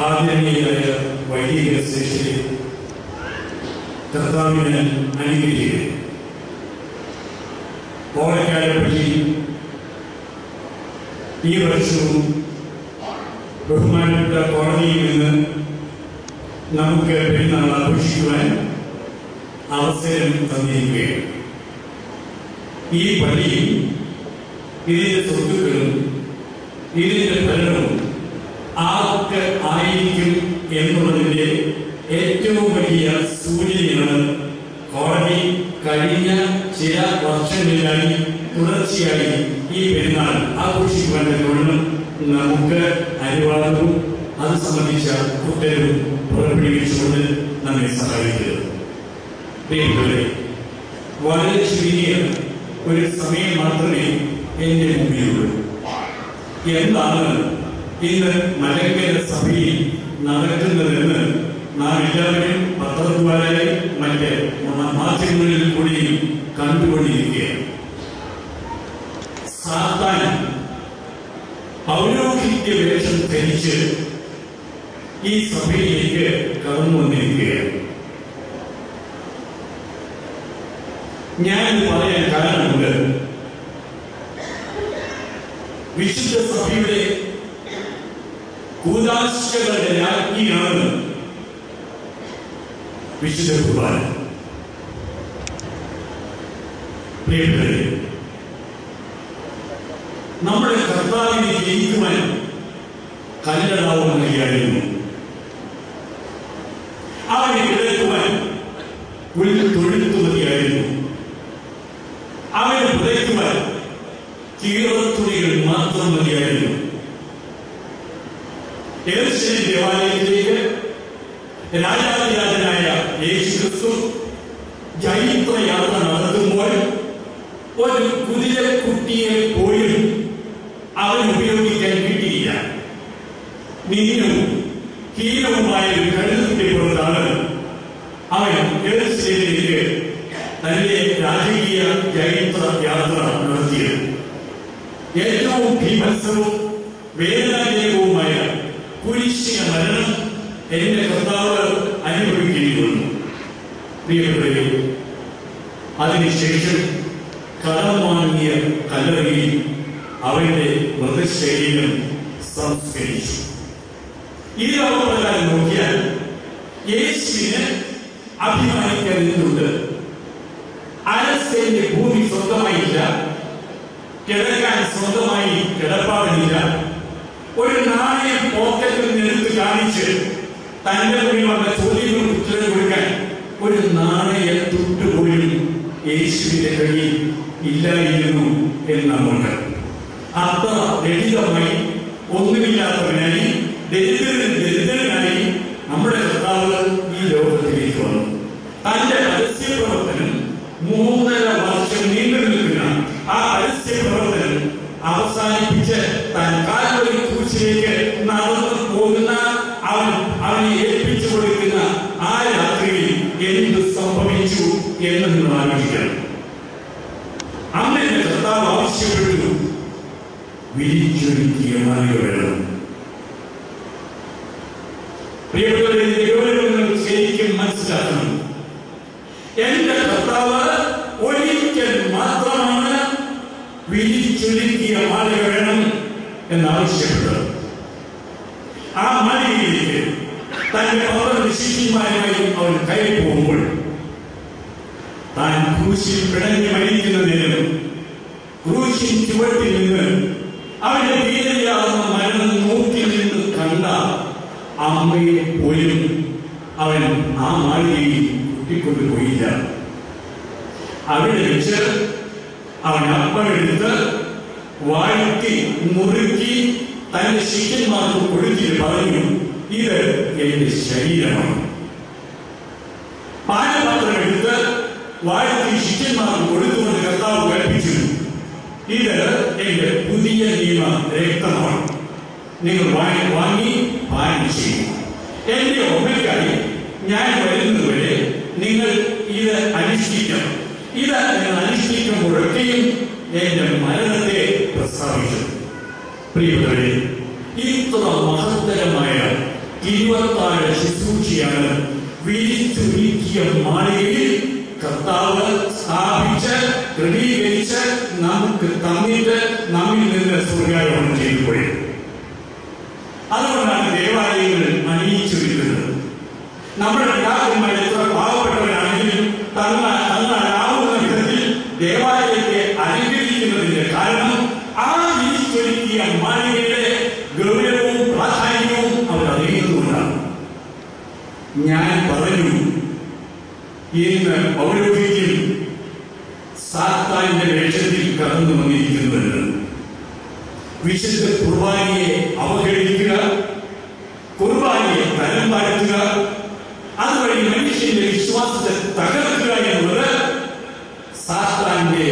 ആദരണീയരായ വൈദിക ശ്രേഷ്ഠരെ, കർത്താവിനെ അനുഗ്രഹിക്കുക. ഓണക്കാലപ്പറ്റി ഈ വർഷവും ബഹുമാനപ്പെട്ട കോടതിയിൽ നിന്ന് നമുക്ക് പെരുന്നാൾ ആഘോഷിക്കുവാൻ അവസരം തന്നിരിക്കുകയാണ്. ഈ പള്ളിയും ഇതിന്റെ സ്വത്തുക്കളും ഇതിന്റെ ഫലവും ആർക്ക് ആയിരിക്കും എന്നുള്ളതിന്റെ ഏറ്റവും വലിയ സൂചനയാണ് കോടതി കഴിഞ്ഞ ചില വർഷങ്ങളിലായി തുടർച്ചയായി ഈ പെരുന്നാൾ ആഘോഷിക്കുവാൻ തക്കവണ്ണം നമുക്ക് അനുവാദവും അത് സംബന്ധിച്ച ഉത്തരവും പുറപ്പെടുവിച്ചുകൊണ്ട് നമ്മെ സഹായിക്കുന്നത്. വളരെ ചുരുങ്ങിയ ഒരു സമയം മാത്രമേ എന്റെ മുമ്പിലുള്ളൂ. എന്താണ് ഇന്ന് മലങ്കര സഭയിൽ നടക്കുന്നതെന്ന് നാം എല്ലാവരും പത്രദ്വാരായി മറ്റ് മാധ്യമങ്ങളിൽ കൂടിയും കണ്ടുകൊണ്ടിരിക്കുകയാണ്. സാത്താൻ പൗരോഹിത്യ വേഷം ധരിച്ച് ഈ സഭയിലേക്ക് കടന്നു വന്നിരിക്കുകയാണ്. ഞാൻ പറയാൻ കാരണമുണ്ട്. വിശുദ്ധ സഭയുടെ കൂദാശകളുടെ രാജ്ഞിയാണ് വിശുദ്ധ കുർബാന. പ്രിയപ്പെട്ടവരെ, നമ്മുടെ കർത്താവിനെ ജയിക്കുവാൻ കല്ലടാവ് മതിയായിരുന്നു. അവനെ കിടക്കുവാൻ തൊഴുത്തു മതിയായിരുന്നു. അവനെ പുതയ്ക്കുവാൻ കീറത്തുണികൾ മാത്രം മതിയായിരുന്നു. യെരൂശലേം ദേവാലയത്തിലേക്ക് രാജാതിരാജനായ യേശുക്രിസ്തു ജൈത്രയാത്ര നടത്തുമ്പോൾ ഒരു കുതിരക്കുട്ടിയെ പോലും അവൻ ഉപയോഗിക്കാൻ കിട്ടിയില്ല. നീനും ഹീനവുമായ ഒരു കഴുകുട്ടി പുറത്താണ് അവൻ യെരൂശലേമിലേക്ക് തന്റെ രാജകീയ ജൈത്ര യാത്ര നടത്തിയത്. ഏറ്റവും ഭീഭത്സവും വേദനാജനകവുമായ കുരിശിയ മരണം എന്റെ കർത്താവ് അനുഭവിക്കേണ്ടി വന്നു. പ്രിയപ്പെട്ടവരെ, അതിനുശേഷം കടം വാങ്ങിയ കല്ലറയിൽ അവന്റെ മൃതശരീരം സംസ്കരിച്ചു. ഈ ലോകപ്രകാരം നോക്കിയാൽ യേശുവിന് അഭിമാനിക്കാൻ എന്തുണ്ട്? അരസേന്റെ ഭൂമി സ്വന്തമായില്ല, കിടക്കാൻ സ്വന്തമായി കിടപ്പാടില്ല. ഒരു നാണയം പോക്കറ്റിൽ നിന്നെടുത്ത് കാണിച്ച് തന്റെ മുന്നിൽ വന്ന ചോദ്യങ്ങൾക്ക് ഉത്തരം കൊടുക്കാൻ ഒരു നാണയ തുട്ടുപോലും യേശുവിന്റെ കയ്യിൽ ഇല്ലായിരുന്നു എന്നുണ്ട്. അത്ര ലളിതമായി ഒന്നുമില്ലാത്തവനായി ദരിദ്രനായി നമ്മുടെ കർത്താവ് ഈ ലോകത്തിലേക്ക് വന്നു. തന്റെ പരസ്യ പ്രവർത്തനം 3.5 വർഷം നീണ്ടു നിൽക്കുന്ന ആ പരസ്യ പ്രവർത്തനം അവസാനിപ്പിച്ച് താൻ കാൽവരി ക്രൂശിലേക്ക് നടന്നു പോകുന്ന അവനെ ഏൽപ്പിച്ചു കൊടുക്കുന്ന ആ രാത്രിയിൽ എന്ത് സംഭവിച്ചു എന്ന് നിങ്ങൾ ആലോചിക്കണം. അങ്ങനെ കർത്താവ് ആവശ്യപ്പെട്ടു, വിരിച്ചൊരുക്കിയ മാലിക വേണം. പ്രിയപ്പെട്ടവരെ, നിങ്ങൾ ശരിക്കും മനസ്സിലാക്കണം. എന്റെ കർത്താവ് ഒരിക്കൽ മാത്രമാണ് വിരിച്ചൊരുക്കിയ മാലിക വേണം എന്നാവശ്യപ്പെട്ടത്. ആ മാലികയിലേക്ക് തന്റെ 12 ശിഷ്യന്മാരുമായി അവൻ കയറി പോകുമ്പോൾ താൻ ക്രൂശിൽ പിടഞ്ഞു മരിക്കുന്ന നേരം ക്രൂശിൻ ചുവട്ടിൽ നിന്ന് അവന്റെ വീരയാകുന്ന മരണം നോക്കി നിന്ന് കണ്ട അമ്മയെ പോലും അവൻ ആ മാളികയിൽ കൂട്ടിക്കൊണ്ടുപോയില്ല. അവിടെ വെച്ച് അവൻ അപ്പമെടുത്ത് വാഴ്ത്തി മുറുക്കി തന്റെ ശിഷ്യന്മാർക്ക് കൊടുത്തിട്ട് പറഞ്ഞു, ഇത് എന്റെ ശരീരമാണ്. പാനപാത്രം എടുത്ത് വാഴ്ത്തി ശിഷ്യന്മാർക്ക് കൊടുത്തുകൊണ്ട് കർത്താവ് കൽപ്പിച്ചു, ഇത് എന്റെ പുതിയ നിയമ രക്തമാണ്. നിങ്ങൾ വാങ്ങി പാനം ചെയ്യും. എന്റെ ഓർമ്മയ്ക്കായി ഞാൻ വരുന്നതുവരെ നിങ്ങൾ ഇത് അനുഷ്ഠിക്കണം. ഇത് നിങ്ങൾ അനുഷ്ഠിക്കുമ്പോഴൊക്കെയും എന്റെ മരണത്തെ പ്രസ്താവിച്ചു. പ്രിയപ്പെട്ടവരെ, ഇത്ര മഹത്തരമായ 26 ശുശ്രൂഷയാണ് വിരിച്ചൊരുക്കിയ മാളികയിൽ കർത്താവ് സ്ഥാപിച്ച് ക്രമീകരിച്ച് നമുക്ക് തന്നിട്ട് നമ്മിൽ നിന്ന് സ്വർഗാരോഹണം ചെയ്തു പോയത്. അതുകൊണ്ടാണ് ദേവാലയങ്ങൾ അണിയിച്ചൊരുക്കുന്നത്. നമ്മുടെ പിതാക്കന്മാർ എത്ര പാവപ്പെട്ടവരാണെങ്കിലും തങ്ങളാവുന്ന വിധത്തിൽ ദേവാലയത്തെ അലങ്കരിക്കുന്നതിന്റെ കാരണം ആ വിരിച്ചൊരുക്കിയ മാളികയുടെ ഗൗരവവും പ്രാധാന്യവും അവർ അറിയുന്നതുകൊണ്ടാണ്. ഞാൻ പറഞ്ഞു, ഇന്ന് പൗരോഹിത്യം സാത്താന്റെ വേഷത്തിൽ കടന്നു വന്നിരിക്കുന്നുണ്ട്. വിശുദ്ധ കുർബാനയെ അവഹേളിക്കുക, കുർബാനയെ തരം താഴ്ത്തുക, അതുവഴി മനുഷ്യന്റെ വിശ്വാസത്തെ തകർക്കുക എന്നുള്ളത് സാത്താന്റെ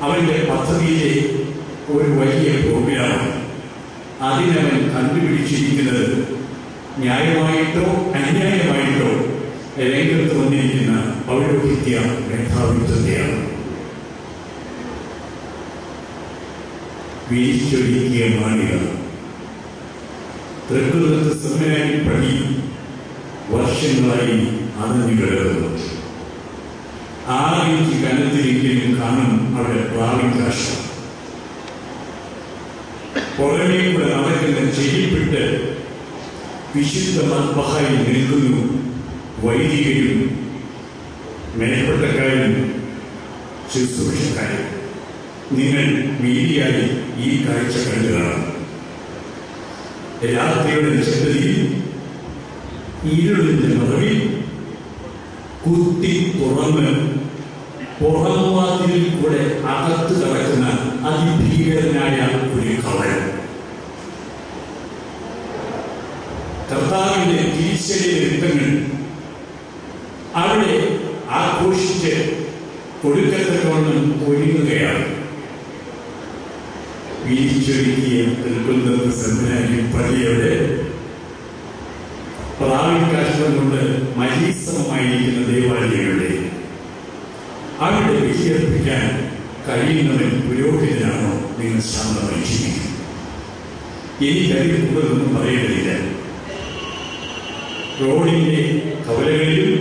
അവന്റെ പദ്ധതിയിലെ ഒരു വലിയ പ്രോഗ്രാമാണ്. അതിനവൻ കണ്ടുപിടിച്ചിരിക്കുന്നത് ന്യായമായിട്ടോ അന്യായമായിട്ടോ രംഗത്ത് വന്നിരിക്കുന്ന പൗരോഹിത്യ മേധാവിത്വത്തെയാണ്. വിരിച്ചൊരുക്കിയ മാളിക തൃക്കുന്നത്ത് സെമിനാരി പണി വർഷങ്ങളായി അടഞ്ഞു കിടക്കുന്നു. 6 ഇഞ്ച് കനത്തിലെങ്കിലും കാണും അവിടെ പ്രാവിൻ കാഷ്ടം. പുറമേ കൂടെ നടക്കുന്ന ചെരിപ്പിട്ട് വിശുദ്ധ മദ്ബഹയിൽ നിൽക്കുന്നു വൈദികരും മേൽപ്പെട്ടക്കാരും ശുശ്രൂഷക്കാരും. നിങ്ങൾ മീഡിയയിൽ ഈ കാഴ്ച കണ്ടതാണ്. രാത്രിയുടെ നിശബ്ദതയിൽ ഇരുളിന്റെ മറവിൽ കുത്തി തുറന്ന് പുറംവാതിലിൽ കൂടെ അകത്ത് കടക്കുന്ന അതിഭീകരനായ ഒരു കള്ളൻ. കർത്താവിന്റെ തിരിച്ചടി രക്തങ്ങൾ അവിടെ ആഘോഷിച്ച് കൊടുക്കത്തക്കവണ്ണം ഒരുങ്ങുകയാണ്. വിരിച്ചൊരുക്കിയ തൃക്കുന്നത്ത് സെമിനാരി പള്ളിയുടെ പ്രാവിൻ കാഷ്ടം കൊണ്ട് മലീസമമായിരിക്കുന്ന ദേവാലയങ്ങളുടെ അവിടെ ബലിയർപ്പിക്കാൻ കഴിയുന്നവൻ പുരോഹിതനാണോ? നിങ്ങൾ ശാന്തമായി ജീവിക്കും. എനിക്കതിൽ കൂടുതലൊന്നും പറയേണ്ടതില്ല. റോഡിന്റെ കവലകളിലും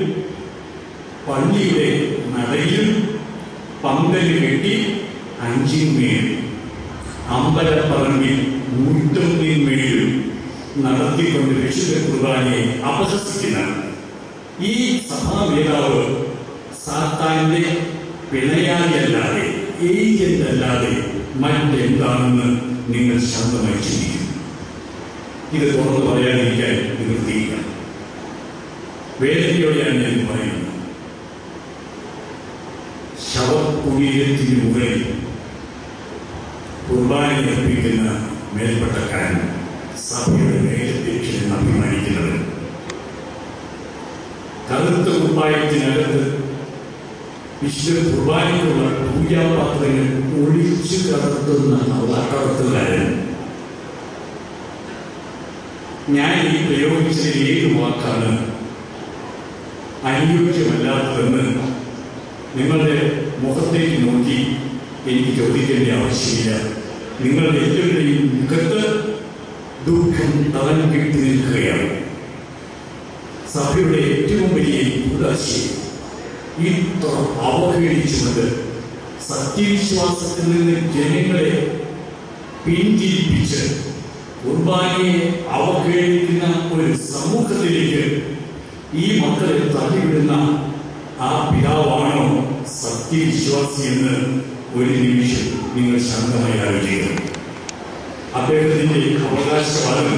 പള്ളിയുടെ നടയിലും പന്തല് കെട്ടി 5 അമ്പലപ്പറമ്പിൽ 101 നടത്തിക്കൊണ്ട് വിശുദ്ധ കുർബാനയെ അപഹസിക്കുന്ന ഈ സഭാനേതാവ് സാത്താന്റെ പിണയാളിയല്ലാതെ ഏജന്റ് അല്ലാതെ മറ്റെന്താണെന്ന് നിങ്ങൾ ശാന്തമായി ചിന്തിക്കും. ഇത് തുറന്നു പറയാതിരിക്കാൻ നിവൃത്തിയില്ല. വേദനയോടെയാണ് ഞാൻ പറയുന്നത്. ശവകുടീരത്തിന് മുകളിൽ കുർബാന അർപ്പിക്കുന്ന മേൽപ്പെട്ടക്കാരൻ സഭയുടെ മേലധ്യക്ഷൻ അഭിമാനിക്കുന്നത് കറുത്ത കുപ്പായത്തിനകത്ത് വിശുദ്ധ കുർബാനയ്ക്കുള്ള പൂജാപാത്രങ്ങൾ ഒളിച്ചു കടത്തുന്ന കടത്തുകാരൻ. ഞാൻ ഈ പ്രയോഗിച്ചതിൽ ഏത് വാക്കാണ് അനുയോജ്യമല്ലാത്തതെന്ന് നിങ്ങളുടെ മുഖത്തേക്ക് നോക്കി എനിക്ക് ചോദിക്കേണ്ട ആവശ്യമില്ല. നിങ്ങളുടെ എല്ലാവരുടെയും മുഖത്ത് ദുഃഖം തളം കെട്ടി നിൽക്കുകയാണ്. സഭയുടെ ഏറ്റവും വലിയ ഉദാശയം ഇത്ര അവഹേളിച്ചുകൊണ്ട് സത്യവിശ്വാസത്തിൽ നിന്ന് ജനങ്ങളെ പിന്തിരിപ്പിച്ച് കുർബാനയെ അവഹേളിക്കുന്ന ഒരു സമൂഹത്തിലേക്ക് ഈ മക്കളെ തള്ളിവിടുന്ന ആ പിതാവാണോ സത്യവിശ്വാസി എന്ന് ഒരു നിമിഷം നിങ്ങൾ ശാന്തമായി ആലോചിക്കണം. അദ്ദേഹത്തിന്റെ അവകാശവാദം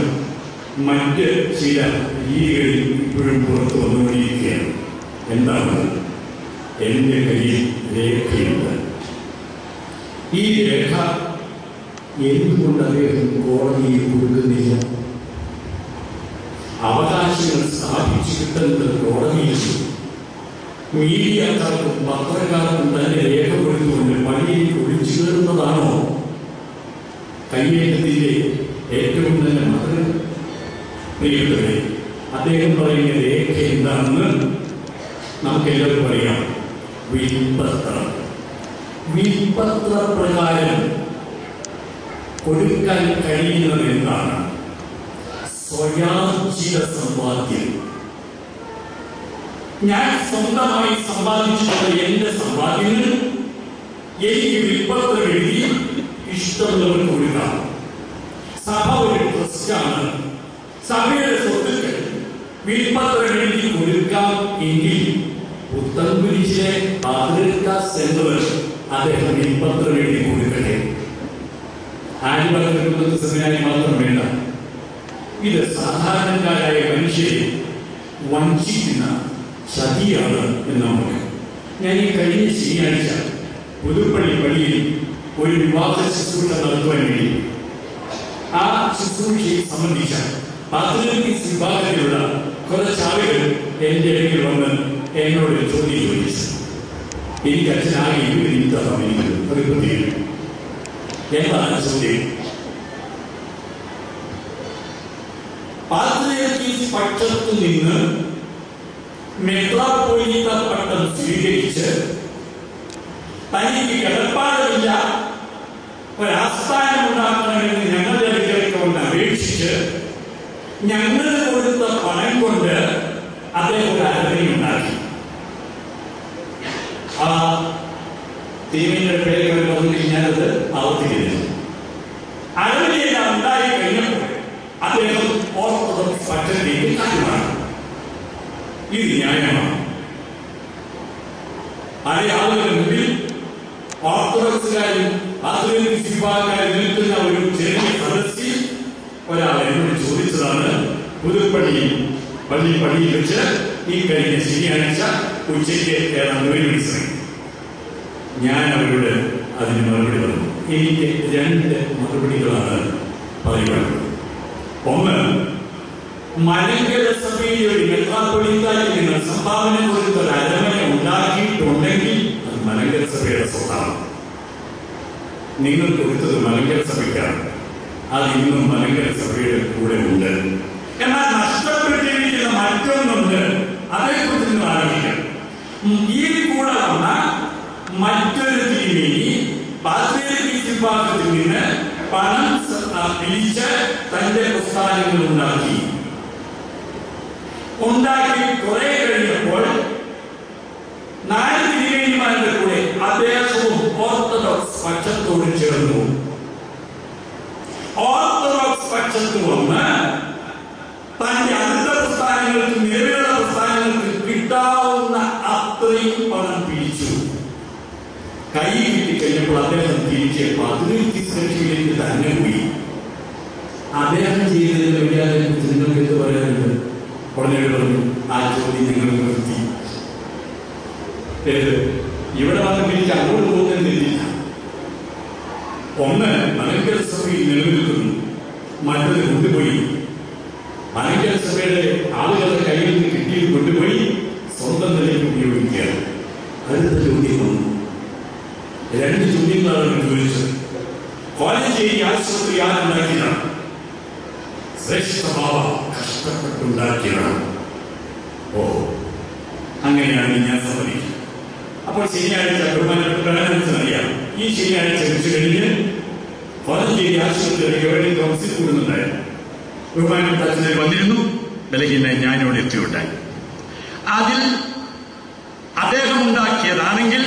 മറ്റ് ചില രീതികളിൽ ഇപ്പോഴും പുറത്തു വന്നുകൊണ്ടിരിക്കുകയാണ്. എന്താണ്? എന്റെ കയ്യിൽ രേഖയുണ്ട്. ഈ രേഖ എന്തുകൊണ്ട് അദ്ദേഹം കോടതിയിൽ കൊടുക്കുന്നില്ല? അവകാശങ്ങൾ സ്ഥാപിച്ചു കിട്ടുന്നത് കോടതിയിൽ മീഡിയക്കാർക്കും പത്രക്കാർക്കും തന്നെ രേഖ കൊടുത്തുകൊണ്ട് പള്ളിയിൽ ഒളിച്ചു കയറുന്നതാണോ കയ്യേറ്റത്തിന്റെ ഏറ്റവും നല്ല മതം? പ്രിയപ്പെട്ടവരെ, അദ്ദേഹം പറയുന്ന രേഖ എന്താണെന്ന് നമുക്കെല്ലാവർക്കും അറിയാം. വിൽപത്രം. വിൽപത്ര പ്രകാരം കൊടുക്കാൻ കഴിയുന്നത് എന്താണ്? സ്വയാർജിത സമ്പാദ്യം. ഞാൻ സ്വന്തമായി സമ്പാദിച്ചിട്ടുള്ള എന്റെ സമ്പാദ്യങ്ങൾ എനിക്ക് വിൽപ്പത്രം എഴുതി ഇഷ്ടമുള്ളവർക്ക് കൊടുക്കാം. സഭ ഒരു ട്രസ്റ്റാണ്. സഭയുടെ സ്വത്തുക്കൾ വിൽപ്പത്രം എഴുതി കൊടുക്കാം എങ്കിൽ പുത്തൻകുരിശിലെ പാതിരക്ക സെന്റർ അദ്ദേഹം വിൽപ്പത്രം എഴുതി കൊടുക്കട്ടെ. ആര്യഭക്തരുടെ സെമിനാരി മാത്രം വേണ്ട. ഇത് സാധാരണക്കാരായ മനുഷ്യരെ വഞ്ചിക്കുന്ന ചതിയാണ് എന്ന് നമുക്ക്. ഞാൻ ഈ കഴിഞ്ഞ ശനിയാഴ്ച പുതുപ്പള്ളി പള്ളിയിൽ ഒരു വിവാഹ ശുശ്രൂഷ നടത്തുവാൻ വേണ്ടി ആ ശുശ്രൂഷയെ സംബന്ധിച്ച 15 വിഭാഗത്തിലുള്ള കുറച്ച് ആളുകൾ എന്റെ ഇടയിൽ വന്ന് എന്നോട് ചോദ്യം ചോദിച്ചു. എനിക്ക് അച്ഛനാകെ 20 മിനിറ്റ് സമയം ഒരു പ്രത്യേക എന്താണ് ചോദ്യം? പാത്രിയർക്കീസ് പക്ഷത്തു നിന്ന് മെത്രാപ്പൊലീത്ത പട്ടം സ്വീകരിച്ച് തനിക്ക് കിടപ്പാടമില്ല ഒരാസ്ഥാനം ഉണ്ടാക്കണമെന്ന് ഞങ്ങളുടെ അടുക്കലേക്ക് കൊണ്ട് അപേക്ഷിച്ച് ഞങ്ങൾ കൊടുത്ത പണം കൊണ്ട് അദ്ദേഹം ഒരു അരമനയുണ്ടാക്കി. ആ തീമിന്റെ പേര് പറഞ്ഞിട്ട് ഞാനത് ആവർത്തിക്കുന്നു. അരമനയെല്ലാം ഉണ്ടായി കഴിഞ്ഞപ്പോൾ അദ്ദേഹം ഓർത്തഡോക്സ് പക്ഷത്തിലേക്ക് മാറി. ഇത് ന്യായമാണ്. അതേ ആളുകളുടെ മുമ്പിൽ ഓർത്തഡോക്സുകാരും വിഭാഗക്കാരും നിൽക്കുന്ന ഒരു ചെറിയ സദസ്സിൽ ഒരാൾ എന്നോട് ചോദിച്ചതാണ്. പള്ളിയിൽ വെച്ച് ഈ കഴിഞ്ഞ ശനിയാഴ്ച ഉച്ചയ്ക്ക് ഏതാണ്ട് 1 മണി. ഞാൻ അവരോട് അതിന് മറുപടി പറഞ്ഞു. എനിക്ക് 2 മറുപടികളാണ് പറയുന്നത്. ഒന്ന്, മലങ്കര സഭയിൽ ഒരു മെത്രാപ്പൊലീത്തായ്ക്ക് നിങ്ങൾ സംഭാവന കൊടുത്ത ഒരു അരമന ഉണ്ടാക്കിയിട്ടുണ്ടെങ്കിൽ അത് മലങ്കര സഭയുടെ സ്വത്താണ്. നിങ്ങൾ കൊടുത്തത് മലങ്കര സഭയ്ക്കാണ്. അത് ഇന്നും മലങ്കര സഭയുടെ കൂടെ ഉണ്ട്. എന്നാൽ നഷ്ടപ്പെട്ടിരിക്കുന്ന മറ്റൊന്നുണ്ട്. അതേക്കുറിച്ച് നിങ്ങൾ ആലോചിക്കണം. ഈ കൂടെ വന്ന മറ്റൊരു തിരുമേനി പാത്രിയർക്കീസ് വിഭാഗത്തിൽ നിന്ന് പണം പിരിച്ച് തന്റെ പ്രസ്ഥാനങ്ങൾ ഉണ്ടാക്കി കുറെ കഴിഞ്ഞപ്പോൾ 4 തിരുമേനിമാരുടെ കൂടെ അദ്ദേഹവും ഓർത്തഡോക്സ് പക്ഷത്തോട് ചേർന്നു. ഓർത്തഡോക്സ് പക്ഷത്ത് വന്ന് തന്റെ അടുത്ത പ്രസ്ഥാനങ്ങൾക്ക് നിലവിലുള്ള പ്രസ്ഥാനങ്ങൾക്ക് കിട്ടാവുന്ന അത്രയും പണം പിരിച്ചു. കൈ കിട്ടിക്കഴിഞ്ഞപ്പോൾ അദ്ദേഹം തിരിച്ച് പാത്രിയർക്കീസിലേക്ക് തന്നെ പോയി. അദ്ദേഹം ചെയ്തതിന് വലിയ നിങ്ങൾക്ക് എന്ത് പറയാനുണ്ട്? ഉടനെ പറഞ്ഞു, ആ ചോദ്യം നിങ്ങൾ നിർത്തി. ഇവിടെ വന്നിട്ട് എനിക്ക് അങ്ങോട്ട് പോകുന്നില്ല. ഒന്ന്, മലങ്കര സഭയിൽ നിലനിൽക്കുന്നു. മറ്റത് കൊണ്ടുപോയി മലങ്കര സഭയുടെ ആളുകളുടെ കയ്യിൽ നിന്ന് കിട്ടിയത് കൊണ്ടുപോയി സ്വന്തം നിലയ്ക്ക് ഉപയോഗിക്കുകയാണ്. അടുത്ത ചോദ്യം വന്നു. 2 ചോദ്യങ്ങളാണ് ചോദിച്ചത്. കോലഞ്ചേരി ആശുപത്രി ആരുണ്ടാക്കിയതാണ്? ശ്രേഷ്ഠ ബാബ കഷ്ടപ്പെട്ടുണ്ടാക്കിയതാണ്. ഓ, അങ്ങനെയാണ് ഞാൻ സമ്മതിക്കുന്നത്. അപ്പോൾ ശനിയാഴ്ച ബഹുമാനപ്പെട്ടറിയാം. ഈ ശനിയാഴ്ച വെച്ച് കഴിഞ്ഞ് കോലഞ്ചേരി ആശുപത്രി ഗവൺമെന്റ് കൗൺസിൽ കൂടുന്നുണ്ടായിരുന്നു. ബഹുമാനപ്പെട്ട അച്ഛനെ വന്നിരുന്നു. ബലഹീന ഞാനിവിടെ എത്തിയുണ്ടായി. അതിൽ അദ്ദേഹം ഉണ്ടാക്കിയതാണെങ്കിൽ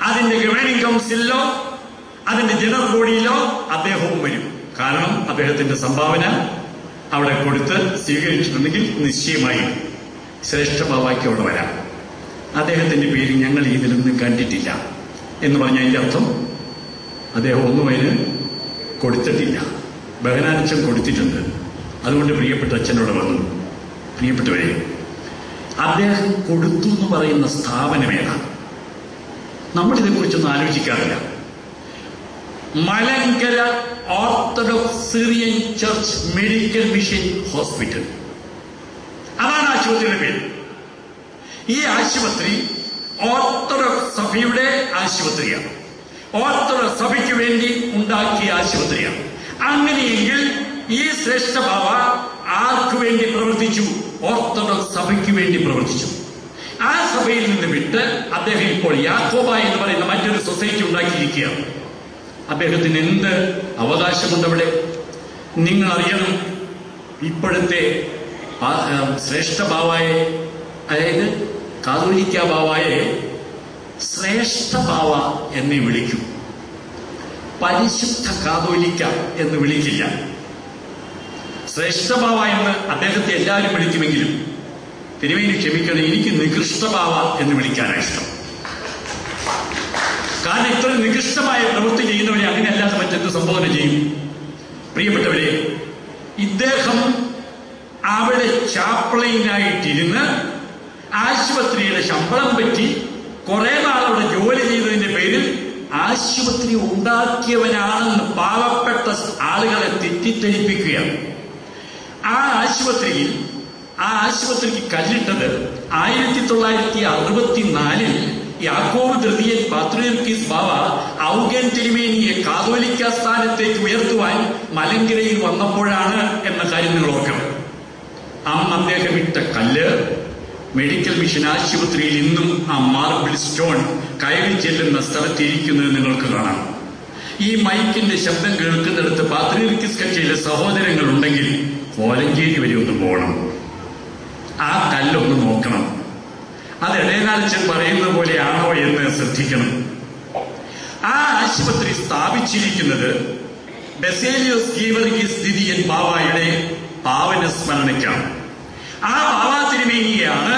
അതിന്റെ ഗവേണിംഗ് കൗൺസിലിലോ അതിന്റെ ജനറൽ ബോഡിയിലോ അദ്ദേഹവും വരും. കാരണം അദ്ദേഹത്തിന്റെ സംഭാവന അവിടെ കൊടുത്ത് സ്വീകരിച്ചിട്ടുണ്ടെങ്കിൽ നിശ്ചയമായും ശ്രേഷ്ഠ ബാബയ്ക്ക് അവിടെ വരാം. അദ്ദേഹത്തിന്റെ പേര് ഞങ്ങൾ ഇതിലൊന്നും കണ്ടിട്ടില്ല എന്ന് പറഞ്ഞ അതിന്റെ അർത്ഥം അദ്ദേഹം ഒന്നും അതിന് കൊടുത്തിട്ടില്ല. ബഹനാനച്ചൻ കൊടുത്തിട്ടുണ്ട്. അതുകൊണ്ട് പ്രിയപ്പെട്ട അച്ഛനോട് വന്നു, പ്രിയപ്പെട്ടവരെ, അദ്ദേഹം കൊടുത്തു എന്ന് പറയുന്ന സ്ഥാപനം ഏതാണ്? നമ്മളിതേക്കുറിച്ചൊന്നും ആലോചിക്കാറില്ല. Malankara Orthodox Syrian church medical mission hospital, അതാണ് ആശുപത്രിയുടെ പേര്. ഈ ആശുപത്രി ഓർത്തഡോക്സ് സഭയുടെ ആശുപത്രിയാണ്. ഓർത്തഡോക്സ് സഭയ്ക്ക് വേണ്ടി ഉണ്ടാക്കിയ ആശുപത്രിയാണ്. അങ്ങനെയെങ്കിൽ ഈ ശ്രേഷ്ഠ ബാബ ആർക്ക് വേണ്ടി പ്രവർത്തിച്ചു? ഓർത്തഡോക്സ് സഭയ്ക്ക് വേണ്ടി പ്രവർത്തിച്ചു. ആ സഭയിൽ നിന്ന് വിട്ട് അദ്ദേഹം ഇപ്പോൾ യാക്കോബ എന്ന് പറയുന്ന മറ്റൊരു സൊസൈറ്റി ഉണ്ടാക്കിയിരിക്കുകയാണ്. അദ്ദേഹത്തിന് എന്ത് അവകാശമുണ്ടവിടെ? നിങ്ങൾ അറിയണം, ഇപ്പോഴത്തെ ശ്രേഷ്ഠ ബാവായെ, അതായത് കാതോലിക്ക ബാവായെ ശ്രേഷ്ഠ ബാവ എന്നേ വിളിക്കൂ, പരിശുദ്ധ കാതോലിക്ക എന്ന് വിളിക്കില്ല. ശ്രേഷ്ഠ ബാവ എന്ന് അദ്ദേഹത്തെ എല്ലാവരും വിളിക്കുമെങ്കിലും തിരുമേനി ക്ഷമിക്കണം, എനിക്ക് നികൃഷ്ട ബാവ എന്ന് വിളിക്കാനാണ് ഇഷ്ടം. കാരണം ഇത്ര നികൃഷ്ടമായ പ്രവൃത്തി ചെയ്യുന്നവരെ അങ്ങനെയല്ലാതെ മറ്റെന്ത് സംബോധന ചെയ്യും? പ്രിയപ്പെട്ടവരെ, ഇദ്ദേഹം അവിടെ ചാപ്ലൈനായിട്ടിരുന്ന് ആശുപത്രിയുടെ ശമ്പളം പറ്റി കുറെ നാൾ അവിടെ ജോലി ചെയ്തതിന്റെ പേരിൽ ആശുപത്രി ഉണ്ടാക്കിയവനാണെന്ന് പാവപ്പെട്ട ആളുകളെ തെറ്റിദ്ധരിപ്പിക്കുകയാണ്. ആ ആശുപത്രിക്ക് കല്ലിട്ടത് 1964 യാക്കോബ് തൃതീയൻ പാത്രിയർക്കീസ് ബാവ ഔഗൻ തിരുമേനിയെ കാതോലിക്ക സ്ഥാനത്തേക്ക് ഉയർത്തുവാൻ മലങ്കരയിൽ വന്നപ്പോഴാണ് എന്ന കാര്യം നിങ്ങൾ ഓർക്കണം. അന്ന് അദ്ദേഹം ഇട്ട കല്ല് മെഡിക്കൽ മിഷൻ ആശുപത്രിയിൽ ഇന്നും ആ മാർബിൾ സ്റ്റോൺ കയറി ചെല്ലുന്ന സ്ഥലത്തിരിക്കുന്നത് നിങ്ങൾക്ക് കാണാം. ഈ മൈക്കിന്റെ ശബ്ദം കേൾക്കുന്നിടത്ത് പാത്രിയർക്കീസ് കക്ഷയിലെ സഹോദരങ്ങൾ ഉണ്ടെങ്കിൽ കോലഞ്ചേരി വരെ ഒന്ന് പോകണം, ആ കല്ലൊന്ന് നോക്കണം. അത് ഇടയനാഴ്ചൻ പറയുന്നത് പോലെയാണോ എന്ന് ശ്രദ്ധിക്കണം. ആ ആശുപത്രി സ്ഥാപിച്ചിരിക്കുന്നത് ബസേലിയോസ് ഗീവർഗീസ് ദ്വിതീയൻ ബാവായുടെ പാവന സ്മരണയ്ക്കാണ്. ആ ബാവാ തിരുമേനിയാണ്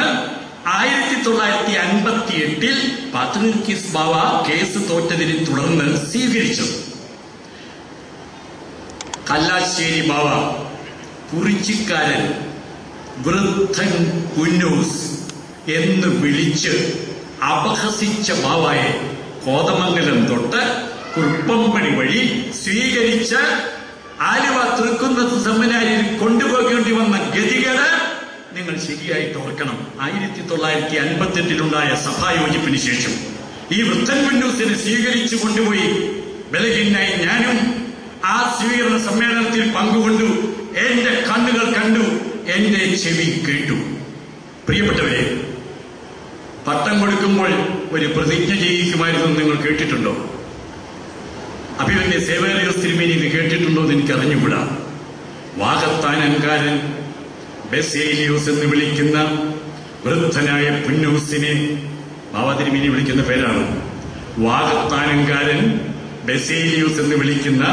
1958 പാത്രിയർക്കീസ് ബാവ കേസ് തോറ്റതിനെ തുടർന്ന് സ്വീകരിച്ചത്. കല്ലാശ്ശേരി ബാവ, കുറിച്ചിക്കാരൻ, വൃദ്ധൻ കുന്നൂസ് എന്ന് വിളിച്ച് അപഹസിച്ച ബാവായെ കോതമംഗലം തൊട്ട് കുറുപ്പമ്പടി വഴി സ്വീകരിച്ച് ആലുവ തൃക്കുന്നത്ത് സെമിനാരിയിൽ കൊണ്ടുപോകേണ്ടി വന്ന ഗതികേട് നിങ്ങൾ ശരിയായിട്ട് ഓർക്കണം. 1958 സഭായോജിപ്പിന് ശേഷം ഈ വൃദ്ധൻ കുന്നൂസിനെ സ്വീകരിച്ചു കൊണ്ടുപോയി ബലഹീനായി ഞാനും ആ സ്വീകരണ സമ്മേളനത്തിൽ പങ്കുകൊണ്ടു. എന്റെ കണ്ണുകൾ കണ്ടു, എന്റെ ചെവി കേട്ടു. പ്രിയപ്പെട്ടവരെ, പട്ടം കൊടുക്കുമ്പോൾ ഒരു പ്രതിജ്ഞ ചെയ്യിക്കുമായിരുന്നു. നിങ്ങൾ കേട്ടിട്ടുണ്ടോ? അഭിമന്യ സേവേറിയോസ് തിരുമേനി ഇത് കേട്ടിട്ടുണ്ടോ എന്ന് എനിക്ക് അറിഞ്ഞുകൂടാ. വാകത്താനങ്കാരൻ ബസേലിയോസ് എന്ന് വിളിക്കുന്ന വൃദ്ധനായ പുന്നൂസിനെ ബാവാ തിരുമേനി വിളിക്കുന്ന പേരാണ്. വാകത്താനങ്കാരൻ ബസേലിയോസ് എന്ന് വിളിക്കുന്ന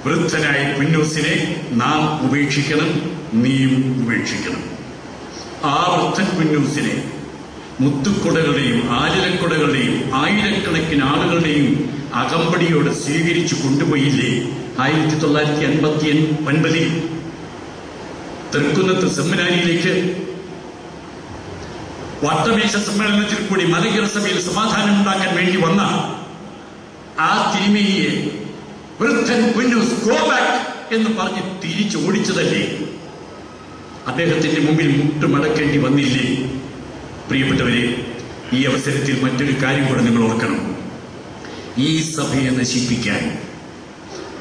വൃദ്ധനായ പുന്നൂസിനെ നാം ഉപേക്ഷിക്കണം, നീയും ഉപേക്ഷിക്കണം. ആ വൃദ്ധൻ പുന്നൂസിനെ മുത്തുക്കുടകളുടെയും ആലിലക്കുടകളുടെയും ആയിരക്കണക്കിന് ആളുകളുടെയും അകമ്പടിയോടെ സ്വീകരിച്ചു കൊണ്ടുപോയില്ലേ 1959 തൃക്കുന്നത്ത് സെമിനാരിയിലേക്ക്? വട്ടമേശ സമ്മേളനത്തിൽ കൂടി മലങ്കര സഭയിൽ സമാധാനം ഉണ്ടാക്കാൻ വേണ്ടി വന്ന ആ തിരുമേനിയെ വൃദ്ധൻ കുന്നൂസ് ഗോ ബാക്ക് എന്ന് പറഞ്ഞ് തിരിച്ചോടിച്ചതല്ലേ? അദ്ദേഹത്തിന്റെ മുമ്പിൽ മുട്ടുമടക്കേണ്ടി വന്നില്ലേ? പ്രിയപ്പെട്ടവരെ, ഈ അവസരത്തിൽ മറ്റൊരു കാര്യം കൂടെ നിങ്ങൾ ഓർക്കണം. ഈ സഭയെ നശിപ്പിക്കാൻ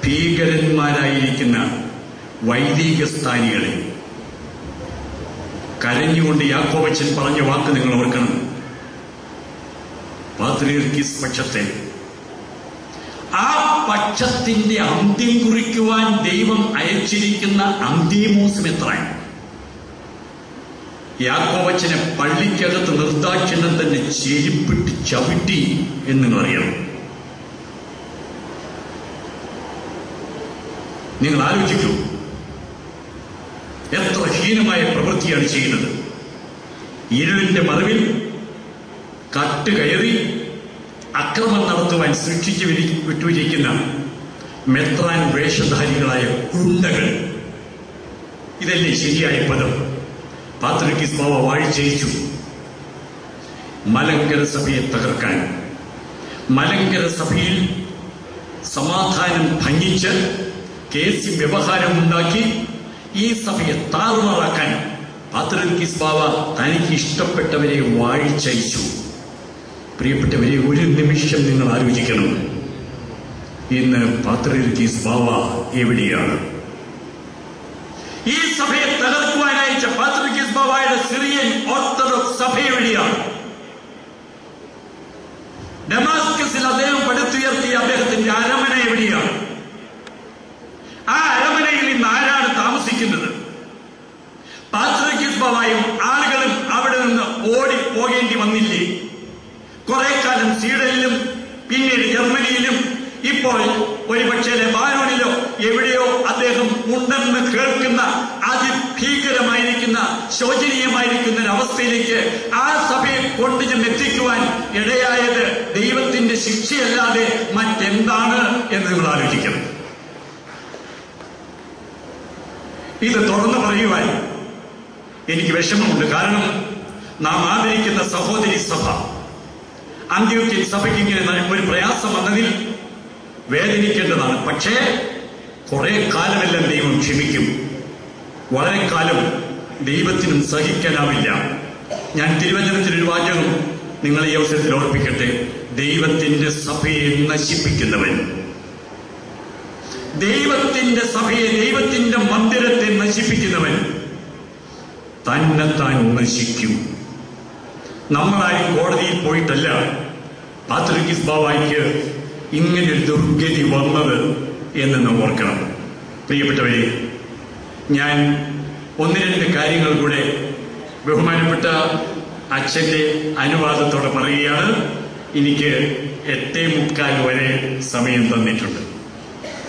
ഭീകരന്മാരായിരിക്കുന്ന വൈദിക സ്ഥാനികളെ കരഞ്ഞുകൊണ്ട് യാക്കോബച്ചൻ പറഞ്ഞ വാക്ക് നിങ്ങൾ ഓർക്കണം. പാത്രിയർക്കീസ് പക്ഷത്തെ, ആ പക്ഷത്തിന്റെ അന്ത്യം കുറിക്കുവാൻ ദൈവം അയച്ചിരിക്കുന്ന അന്തിമോസ് മെത്രാൻ യാക്കോബച്ചനെ പള്ളിക്കകത്ത് നിർദ്ദാക്ഷിണ്യം തന്നെ ചെരിപ്പിട്ട് ചവിട്ടി എന്ന് നിങ്ങൾ അറിയണം. നിങ്ങൾ ആലോചിക്കൂ, എത്ര ഹീനമായ പ്രവൃത്തിയാണ് ചെയ്യുന്നത്. ഇരുളിന്റെ മറവിൽ കട്ടുകയറി അക്രമം നടത്തുവാൻ സൃഷ്ടിച്ചു വിട്ടുവരിക്കുന്ന മെത്രാൻ വേഷധാരികളായ ഗുണ്ടകൾ. ഇതല്ലേ ശരിയായ പദം? പാത്രിയർക്കീസ് ബാവ വാഴിച്ചയച്ചു മലങ്കര സഭയെ തകർക്കാൻ. മലങ്കര സഭയിൽ സമാധാനം ഭംഗിച്ച് കേസ് വ്യവഹാരമുണ്ടാക്കി ഈ സഭയെ താറുമാറാക്കാൻ പാത്രിയർക്കീസ് ബാവ തനിക്ക് ഇഷ്ടപ്പെട്ടവരെ വാഴിച്ചയച്ചു. പ്രിയപ്പെട്ടവരെ, ഒരു നിമിഷം നിങ്ങൾ ആലോചിക്കണം. ഇന്ന് പാത്രിയർക്കീസ് ബാവ എവിടെയാണ്? ഈ സഭയെ തകർക്കുവാനയച്ച പാത്രിയർക്കീസ് ബാവയുടെ സിറിയൻ ഓർത്തഡോക്സ് സഭ എവിടെയാണ്? ഡമാസ്കസിൽ അദ്ദേഹം പടുത്തുയർത്തിയ അദ്ദേഹത്തിന്റെ അരമന എവിടെയാണ്? ഇപ്പോൾ ഒരുപക്ഷെ ലെബാനോനിലോ എവിടെയോ അദ്ദേഹം ഉണ്ടെന്ന് കേൾക്കുന്ന അതിഭീകരമായിരിക്കുന്ന ശോചനീയമായിരിക്കുന്ന ഒരവസ്ഥയിലേക്ക് ആ സഭയെ കൊണ്ട് എത്തിക്കുവാൻ ഇടയായത് ദൈവത്തിന്റെ ശിക്ഷയല്ലാതെ മറ്റെന്താണ് എന്ന് നിങ്ങൾ ആലോചിക്കണം. ഇത് തുറന്നു പറയുവാൻ എനിക്ക് വിഷമമുണ്ട്. കാരണം നാം ആദരിക്കുന്ന സഹോദരി സഭ, അന്ത്യോക്യൻ സഭയ്ക്ക് ഇങ്ങനെ ഒരു പ്രയാസം വന്നതിൽ വേദനിക്കേണ്ടതാണ്. പക്ഷേ കുറെ കാലമെല്ലാം ദൈവം ക്ഷമിക്കും. വളരെ കാലം ദൈവത്തിനും സഹിക്കാനാവില്ല. ഞാൻ തിരുവചനത്തിനൊരു വാചകം നിങ്ങളെ ഈ അവസരത്തിൽ ഓർപ്പിക്കട്ടെ. ദൈവത്തിന്റെ സഭയെ നശിപ്പിക്കുന്നവൻ, ദൈവത്തിന്റെ സഭയെ, ദൈവത്തിന്റെ മന്ദിരത്തെ നശിപ്പിക്കുന്നവൻ തന്നെത്താൻ നശിക്കും. നമ്മളാരും കോടതിയിൽ പോയിട്ടല്ല പാത്രിക്കീസ് ബാവായ്ക്ക് ഇങ്ങനൊരു ദുർഗതി വന്നത് എന്ന് നാം ഓർക്കണം. പ്രിയപ്പെട്ടവരെ, ഞാൻ ഒന്ന് രണ്ട് കാര്യങ്ങൾ കൂടെ ബഹുമാനപ്പെട്ട അച്ഛന്റെ അനുവാദത്തോടെ പറയുകയാണ്. എനിക്ക് 8:45 വരെ സമയം തന്നിട്ടുണ്ട്.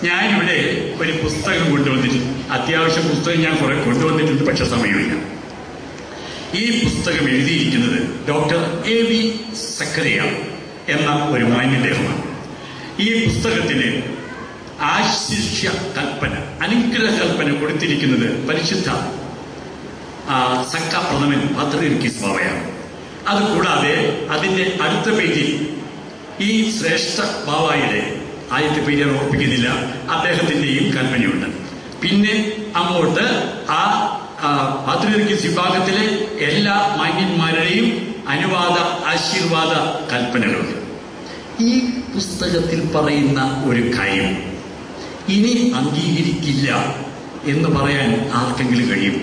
ഞാനിവിടെ ഒരു പുസ്തകം കൊണ്ടുവന്നിട്ടുണ്ട്. അത്യാവശ്യം പുസ്തകം ഞാൻ കുറെ കൊണ്ടുവന്നിട്ടുണ്ട്, പക്ഷെ സമയമില്ല. ഈ പുസ്തകം എഴുതിയിരിക്കുന്നത് ഡോക്ടർ A.V. സക്കറിയ എന്ന ഒരു മാന്യദേഹമാണ്. ഈ പുസ്തകത്തിന് ആശിഷ്യ കൽപ്പന, അനുഗ്രഹ കൽപ്പന കൊടുത്തിരിക്കുന്നത് പരിശുദ്ധ സക്ക പ്രഥമൻ പാത്രീർക്കീസ് ബാവയാണ്. അതുകൂടാതെ അതിന്റെ അടുത്ത പേജിൽ ഈ ശ്രേഷ്ഠ ബാവായുടെ, ആദ്യത്തെ പേര് ഞാൻ ഓർപ്പിക്കുന്നില്ല, അദ്ദേഹത്തിന്റെയും കൽപ്പനയുണ്ട്. പിന്നെ അങ്ങോട്ട് ആ പാത്രീർക്കീസ് വിഭാഗത്തിലെ എല്ലാ മാന്യന്മാരുടെയും അനുവാദ ആശീർവാദ കൽപ്പനകളുണ്ട്. ഈ പുസ്തകത്തിൽ പറയുന്ന ഒരു കാര്യം ഇനി അംഗീകരിക്കില്ല എന്ന് പറയാൻ ആർക്കെങ്കിലും കഴിയും?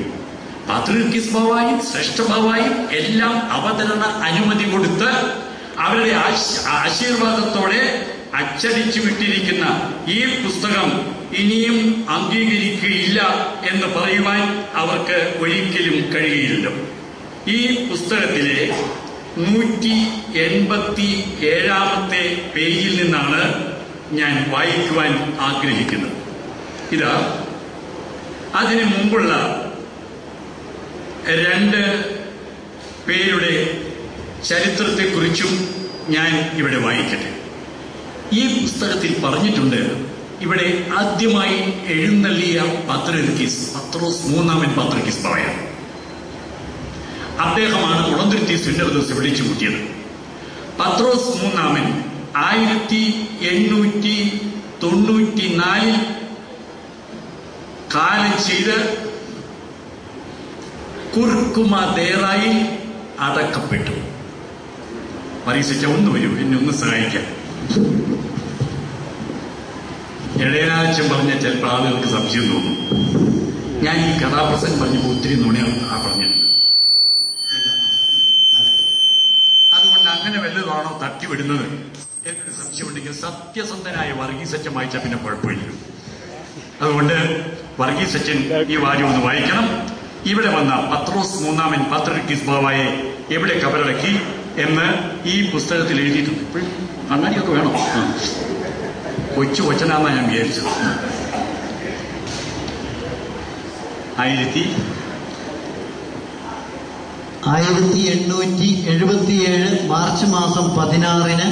പാത്രീർക്കീസ് ബാവായും ശ്രേഷ്ഠ ബാവായും എല്ലാം അവതരണ അനുമതി കൊടുത്ത് അവരുടെ ആശീർവാദത്തോടെ അച്ചടിച്ചു വിട്ടിരിക്കുന്ന ഈ പുസ്തകം ഇനിയും അംഗീകരിക്കുകയില്ല എന്ന് പറയുവാൻ അവർക്ക് ഒരിക്കലും കഴിയുകയില്ല. ഈ പുസ്തകത്തിലെ 187-ാമത്തെ പേജിൽ നിന്നാണ് ഞാൻ വായിക്കുവാൻ ആഗ്രഹിക്കുന്നത്. ഇതാ അതിനു മുമ്പുള്ള 2 പേരുടെ ചരിത്രത്തെക്കുറിച്ചും ഞാൻ ഇവിടെ വായിക്കട്ടെ. ഈ പുസ്തകത്തിൽ പറഞ്ഞിട്ടുണ്ട്, ഇവിടെ ആദ്യമായി എഴുന്നള്ളിയ പാത്രീർക്കീസ് പത്രോസ് മൂന്നാമൻ പാത്രീർക്കീസ് ബാവയാണ്. അദ്ദേഹമാണ് ഉളന്തുരുത്തി സുന്നതദോസ് വിളിച്ചു കൂട്ടിയത്. പത്രോസ് മൂന്നാമൻ 1894 കാലം ചെയ്ത് കുർക്കുമ ദേറായിൽ അടക്കപ്പെട്ടു. പരീക്ഷിച്ച ഒന്ന് വരൂ, എന്നെ ഒന്ന് സഹായിക്കാം. ഇടയനാച്ചൻ പറഞ്ഞ ചിലപ്പോൾ ആളുകൾക്ക് സംശയം തോന്നും. ഞാൻ ഈ കഥാപ്രസംഗം പറഞ്ഞപ്പോൾ ഒത്തിരി നുണയാണ് പറഞ്ഞിട്ടുണ്ട്. അതുകൊണ്ട് അങ്ങനെ വല്ലതാണോ തട്ടിവിടുന്നത് എന്നൊരു സംശയമുണ്ടെങ്കിൽ സത്യസന്ധനായ വർഗീസച്ചൻ വായിച്ചാൽ പിന്നെ കുഴപ്പമില്ല. അതുകൊണ്ട് വർഗീസച്ചൻ ഈ വാര്യം ഒന്ന് വായിക്കണം. ഇവിടെ വന്ന പത്രോസ് മൂന്നാമൻ പാത്രീർക്കീസ് ബാവയെ എവിടെ കബറടക്കി എന്ന് ഈ പുസ്തകത്തിൽ എഴുതിയിട്ടുണ്ട്. ഇപ്പോഴും കണ്ണാടിയൊക്കെ വേണം. കൊച്ചു കൊച്ചനാന്നാ ഞാൻ വിചാരിച്ചത്. 1877 മാർച്ച് മാസം 16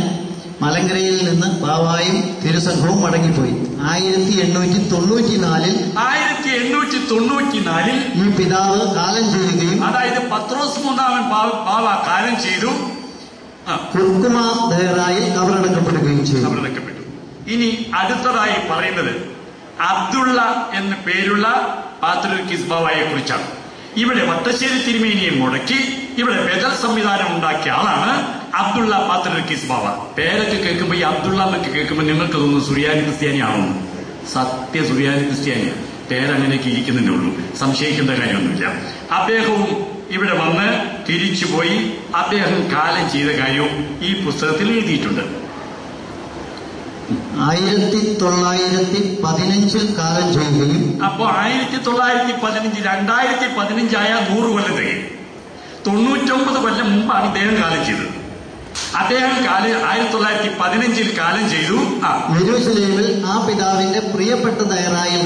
മലങ്കരയിൽ നിന്ന് ബാവായും തിരുസംഘവും മടങ്ങിപ്പോയി. 1894 ഈ പിതാവ് കാലം ചെയ്യുകയും, അതായത് പത്രോസ് മൂന്നാമൻ ബാവ കാലം ചെയ്തു, കുർക്കുമ ദേറായിൽ കബറടക്കപ്പെടുകയും ചെയ്തു. ഇനി അടുത്തതായി പറയുന്നത് അബ്ദുള്ള എന്ന പേരുള്ള പാത്രീർക്കീസ് ബാവയെ കുറിച്ചാണ്. ഇവിടെ വട്ടശ്ശേരി തിരുമേനിയെ മുടക്കി ഇവിടെ ബദൽ സംവിധാനം ഉണ്ടാക്കിയ ആളാണ് അബ്ദുള്ള പാത്രീർക്കീസ് ബാവ. പേരൊക്കെ കേൾക്കുമ്പോൾ ഈ അബ്ദുള്ള എന്നൊക്കെ കേൾക്കുമ്പോൾ നിങ്ങൾക്ക് തോന്നുന്നു സുറിയാനി ക്രിസ്ത്യാനിയാണെന്ന്. സത്യ സുറിയാനി ക്രിസ്ത്യാനിയാണ്. പേരങ്ങനെയൊക്കെ ഇരിക്കുന്നതേ ഉള്ളൂ, സംശയിക്കേണ്ട കാര്യമൊന്നുമില്ല. അദ്ദേഹവും ഇവിടെ വന്ന് തിരിച്ചുപോയി. അദ്ദേഹം കാലം ചെയ്ത കാര്യവും ഈ പുസ്തകത്തിൽ എഴുതിയിട്ടുണ്ട്. 1915 കാലം ചെയ്യുകയും, അപ്പോ 1915 2015 100 കൊല്ലം തികയും. 99 കൊല്ലം മുമ്പാണ് ഇദ്ദേഹം കാലം ചെയ്തത്. അദ്ദേഹം 1915 കാലം ചെയ്തു. യെരൂശലേമിൽ ആ പിതാവിന്റെ പ്രിയപ്പെട്ട ദയറായിൽ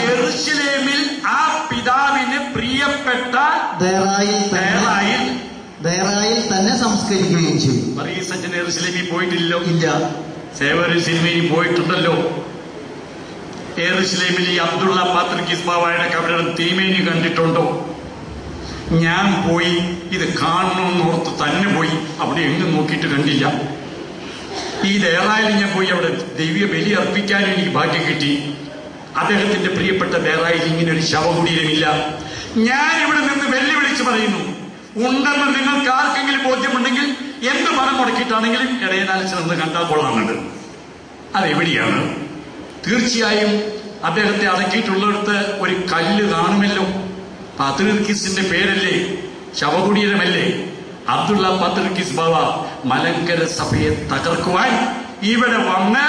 യെരൂശലേമിൽ ആ പിതാവിന് പ്രിയപ്പെട്ട ദയറായിൽ തന്നെ സംസ്കരിക്കുകയും ചെയ്തു. പറയീസച്ചൻ യെരൂശലേമിൽ പോയിട്ടില്ലല്ലോ? ഇല്ല. സേവർ സിനിമയിൽ പോയിട്ടുണ്ടല്ലോ. യെരൂശലേമിൽ ഈ അബ്ദുള്ള പാത്രിക്കീസ് ബാവയുടെ കബറിടം തിരുമേനി കണ്ടിട്ടുണ്ടോ? ഞാൻ പോയി ഇത് കാണണമെന്ന് ഓർത്ത് തന്നെ പോയി. അവിടെ എങ്ങും നോക്കിയിട്ട് കണ്ടില്ല. ഈ ദേറായിൽ ഞാൻ പോയി അവിടെ ദൈവീയ ബലി അർപ്പിക്കാനും എനിക്ക് ഭാഗ്യം കിട്ടി. അദ്ദേഹത്തിന്റെ പ്രിയപ്പെട്ട ദേറായിൽ ഇങ്ങനെ ഒരു ശവകുടീരമില്ല. ഞാൻ ഇവിടെ നിന്ന് വെല്ലുവിളിച്ച് പറയുന്നു, ഉണ്ടെന്ന് നിങ്ങൾക്ക് ആർക്കെങ്കിലും ബോധ്യമുണ്ടെങ്കിൽ എന്ത് പണം മുടക്കിയിട്ടാണെങ്കിലും ഇടയനാലിച്ച് നിന്ന് കണ്ടാൽ കൊള്ളാറുണ്ട്. അതെവിടെയാണ്? തീർച്ചയായും അദ്ദേഹത്തെ അടക്കിയിട്ടുള്ളിടത്ത് ഒരു കല്ല് കാണുമല്ലോ. പാത്രിർക്കീസിന്റെ പേരല്ലേ, ശവകുടീരമല്ലേ. അബ്ദുള്ള പാത്രിർക്കീസ് ബാവ മലങ്കര സഭയെ തകർക്കുവാൻ ഇവിടെ വന്ന്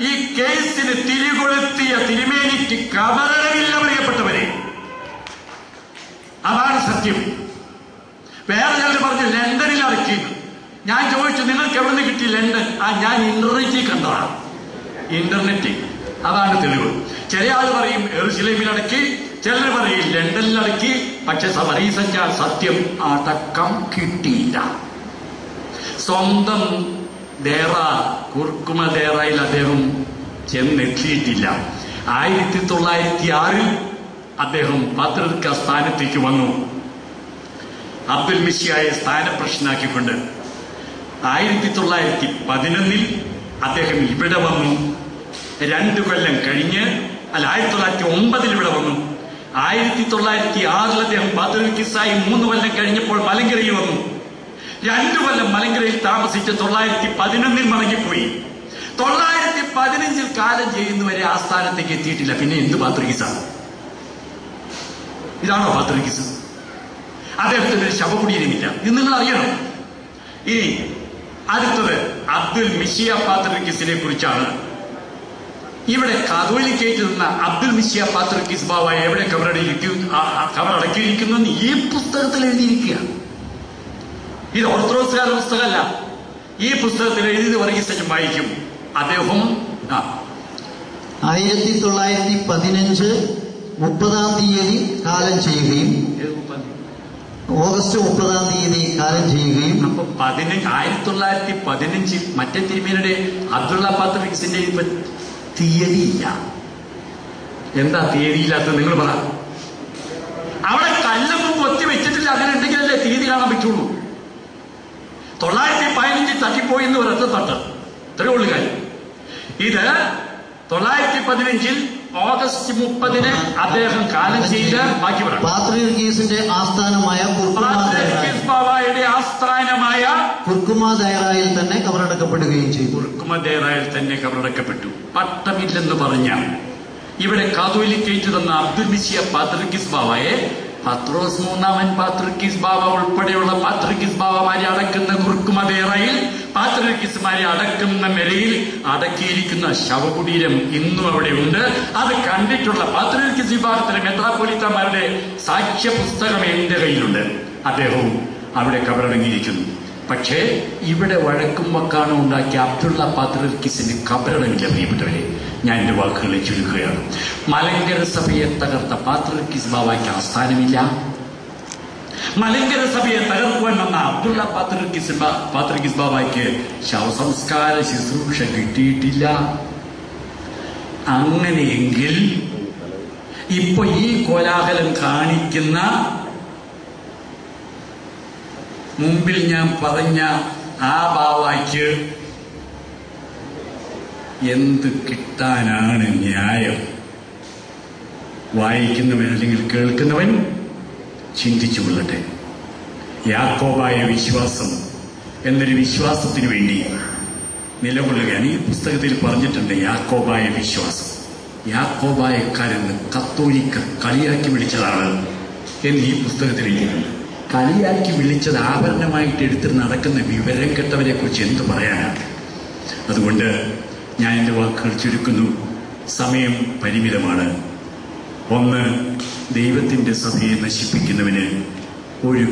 ഈ കേസിന് തിരികൊളുത്തിയ തിരുമേനിക്ക് കബറിടമില്ല പ്രിയപ്പെട്ടവരെ. അതാണ് സത്യം. വേറെ ചിലർ പറഞ്ഞു ലണ്ടനിൽ അടക്കിയത്. ഞാൻ ചോദിച്ചു, നിങ്ങൾക്ക് എവിടെ നിന്ന് കിട്ടി ലണ്ടൻ? ഞാൻ ഇന്റർനെറ്റിൽ കണ്ടതാണ്. ഇന്റർനെറ്റിൽ അതാണ് തെളിവ്. ചില ആൾ പറയും യെരൂശലേമിൽ അടക്കി, ചിലർ പറയും ലണ്ടനിൽ അടക്കി. പക്ഷെ പറയിസഞ്ചാൽ സത്യം, അടക്കം കിട്ടിയില്ല. സ്വന്തം കുർക്കുമ ദേറായിൽ അദ്ദേഹം ചെന്നെത്തിയിട്ടില്ല. 1906 അദ്ദേഹം പാത്രിക സ്ഥാനത്തേക്ക് വന്നു. അബ്ദുൽ മിശിയായെ സ്ഥാനപ്രശ്നാക്കിക്കൊണ്ട് 1911 അദ്ദേഹം ഇവിടെ വന്നു. 2 കൊല്ലം കഴിഞ്ഞ് 1909 ഇവിടെ വന്നു. 1906 അദ്ദേഹം പാത്രികീസായി 3 കൊല്ലം കഴിഞ്ഞപ്പോൾ മലങ്കരയിൽ വന്നു. 2 കൊല്ലം മലങ്കരയിൽ താമസിച്ച് 1911 മടങ്ങിപ്പോയി. 1915 കാലം ചെയ്യുന്നവരെ ആ സ്ഥാനത്തേക്ക് എത്തിയിട്ടില്ല. പിന്നെ എന്ത് പാത്രികീസാണ്? ഇതാണോ പാത്രികീസ്? അദ്ദേഹത്തിന് ഒരു ശവകുടീരമില്ല. ഇത് നിങ്ങൾ അറിയണം. ഇനി അടുത്തത് അബ്ദുൽ മിശിയ പാത്രികീസിനെ കുറിച്ചാണ്. ഇവിടെ കാതോലിക്കേറ്റ് നിന്ന അബ്ദുൽ മിശിയ പാത്രിക്കീസ് ബാവ എവിടെ കബറടക്കിയിരിക്കുന്നു ഈ പുസ്തകത്തിൽ എഴുതിയിരിക്കുക. ഇത് ഓർത്തഡോക്സുകാരുടെ പുസ്തകമല്ല. ഈ പുസ്തകത്തിൽ എഴുതി വർഗീസച്ചൻ വായിക്കും. അദ്ദേഹം 1915 30 കാലം ചെയ്യുകയും ഓഗസ്റ്റ് 30 കാലം ചെയ്യുകയും അപ്പൊ 1915 മറ്റേ തിരുമേനിയുടെ അബ്ദുള്ള പാത്രിക്കീസിന്റെ തീയതിയില്ല. എന്താ തീയതിയില്ലാത്തത്? നിങ്ങൾ പറ. അവിടെ കല്ലൊന്നും കൊത്തി വെച്ചിട്ടില്ല. അങ്ങനെ ഉണ്ടെങ്കിലല്ലേ തീയതി കാണാൻ പറ്റുള്ളൂ. 1915 തട്ടിപ്പോയി എന്ന് ഒരൊറ്റ തട്ട്, ഇത്രയേ ഉള്ളു കാര്യം. ഇത് 915 ഓഗസ്റ്റ് 30 അദ്ദേഹം കാലം ചെയ്ത് ബാക്കി പറയാം. പാത്രികീസിന്റെ ആസ്ഥാനമായ കുർക്കുമ ദയറായിൽ തന്നെ കബറടക്കപ്പെടുകയും ചെയ്തു. കുർക്കുമ ദയറായിൽ തന്നെ കബറടക്കപ്പെട്ടു. പട്ടമില്ലെന്ന് പറഞ്ഞ ഇവിടെ കാതോലിക്കേറ്റ് തന്ന അബ്ദുൽ മിശിയ പാത്രിക്കീസ് ബാവയെ പത്രോസ് 3-ാമൻ പാത്രിക്കീസ് ബാവ ഉൾപ്പെടെയുള്ള പാത്രിക്കീസ് ബാവമാരെ അടക്കുന്ന കുർക്കുമ ദയറായിൽ പാത്രിക്കീസുമാരെ അടക്കുന്ന നിലയിൽ അടക്കിയിരിക്കുന്ന ശവകുടീരം ഇന്നും അവിടെ ഉണ്ട്. അത് കണ്ടിട്ടുള്ള പാത്രിക്കീസ് വിഭാഗത്തിലെ മെത്രാപ്പൊലീത്തമാരുടെ സാക്ഷ്യ പുസ്തകം എന്റെ കയ്യിലുണ്ട്. അദ്ദേഹവും അവിടെ കബറടങ്ങിയിരിക്കുന്നു. പക്ഷേ ഇവിടെ വഴക്കും വക്കാണോ ഉണ്ടാക്കിയ അബ്ദുള്ള പാത്രിക്കീസിന് കബറടങ്ങില്ല. പ്രിയപ്പെട്ടവരെ, ഞാൻ എന്റെ വാക്കുകളെ ചുരുക്കുകയാണ്. മലങ്കര സഭയെ തകർത്ത പാത്രിക്കീസ് ബാവയ്ക്ക് ആസ്ഥാനമില്ല. മലങ്കര സഭയെ തകർക്കുവാൻ വന്ന അബ്ദുള്ള പാത്രിക്കീസ് ബാവയ്ക്ക് ശവസംസ്കാര ശുശ്രൂഷ കിട്ടിയിട്ടില്ല. അങ്ങനെയെങ്കിൽ ഇപ്പൊ ഈ കോലാഹലം കാണിക്കുന്ന മുമ്പിൽ ഞാൻ പറഞ്ഞ ആ ബാവയ്ക്ക് എന്ത് കിട്ടാനാണ് ന്യായം? വായിക്കുന്നവൻ അല്ലെങ്കിൽ കേൾക്കുന്നവൻ ചിന്തിച്ചു കൊള്ളട്ടെ. യാക്കോബായ വിശ്വാസം എന്നൊരു വിശ്വാസത്തിനു വേണ്ടി നിലകൊള്ളുകയാണ്. ഈ പുസ്തകത്തിൽ പറഞ്ഞിട്ടുണ്ട് യാക്കോബായ വിശ്വാസം. യാക്കോബായക്കാരെന്ന് കത്തോലിക്ക കളിയാക്കി വിളിച്ചതാണ് എന്ന് ഈ പുസ്തകത്തിൽ എഴുതിയിട്ടുണ്ട്. കളിയാക്കി വിളിച്ചത് ആഭരണമായിട്ട് എടുത്ത് നടക്കുന്ന വിവരം കെട്ടവരെ കുറിച്ച് എന്ത് പറയാനാണ്? അതുകൊണ്ട് ഞാൻ എൻ്റെ വാക്കുകൾ ചുരുക്കുന്നു. സമയം പരിമിതമാണ്. ഒന്ന്, ദൈവത്തിൻ്റെ സഭയെ നശിപ്പിക്കുന്നവന് ഒരു